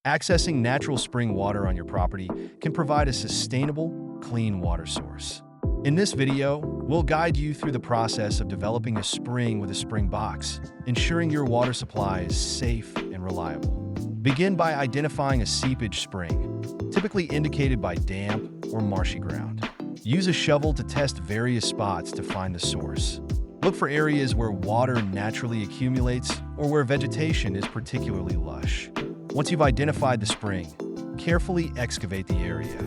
Accessing natural spring water on your property can provide a sustainable, clean water source. In this video, we'll guide you through the process of developing a spring with a spring box, ensuring your water supply is safe and reliable. Begin by identifying a seepage spring, typically indicated by damp or marshy ground. Use a shovel to test various spots to find the source. Look for areas where water naturally accumulates or where vegetation is particularly lush. Once you've identified the spring, carefully excavate the area.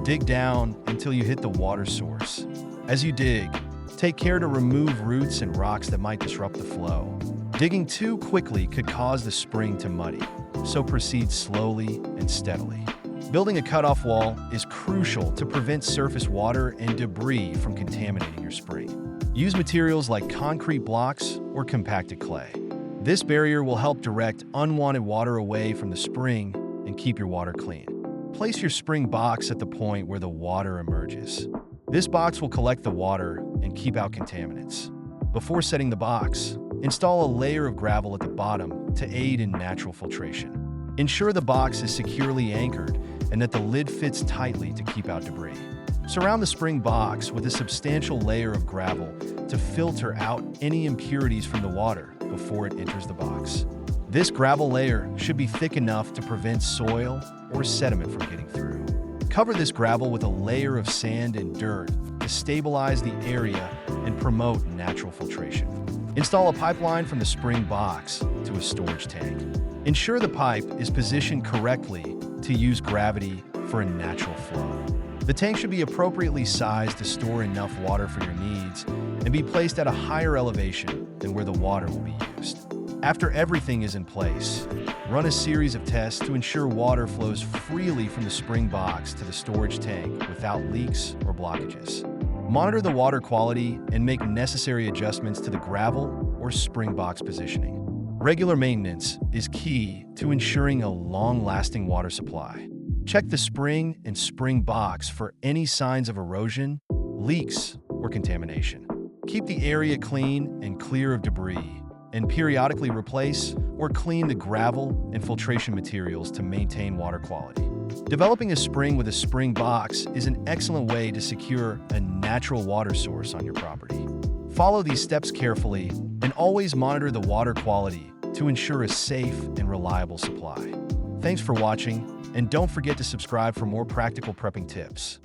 Dig down until you hit the water source. As you dig, take care to remove roots and rocks that might disrupt the flow. Digging too quickly could cause the spring to muddy, so proceed slowly and steadily. Building a cutoff wall is crucial to prevent surface water and debris from contaminating your spring. Use materials like concrete blocks or compacted clay. This barrier will help direct unwanted water away from the spring and keep your water clean. Place your spring box at the point where the water emerges. This box will collect the water and keep out contaminants. Before setting the box, install a layer of gravel at the bottom to aid in natural filtration. Ensure the box is securely anchored and that the lid fits tightly to keep out debris. Surround the spring box with a substantial layer of gravel to filter out any impurities from the water before it enters the box. This gravel layer should be thick enough to prevent soil or sediment from getting through. Cover this gravel with a layer of sand and dirt to stabilize the area and promote natural filtration. Install a pipeline from the spring box to a storage tank. Ensure the pipe is positioned correctly to use gravity for a natural flow. The tank should be appropriately sized to store enough water for your needs and be placed at a higher elevation than where the water will be used. After everything is in place, run a series of tests to ensure water flows freely from the spring box to the storage tank without leaks or blockages. Monitor the water quality and make necessary adjustments to the gravel or spring box positioning. Regular maintenance is key to ensuring a long-lasting water supply. Check the spring and spring box for any signs of erosion, leaks, or contamination. Keep the area clean and clear of debris, and periodically replace or clean the gravel and filtration materials to maintain water quality. Developing a spring with a spring box is an excellent way to secure a natural water source on your property. Follow these steps carefully and always monitor the water quality to ensure a safe and reliable supply. Thanks for watching, and don't forget to subscribe for more practical prepping tips.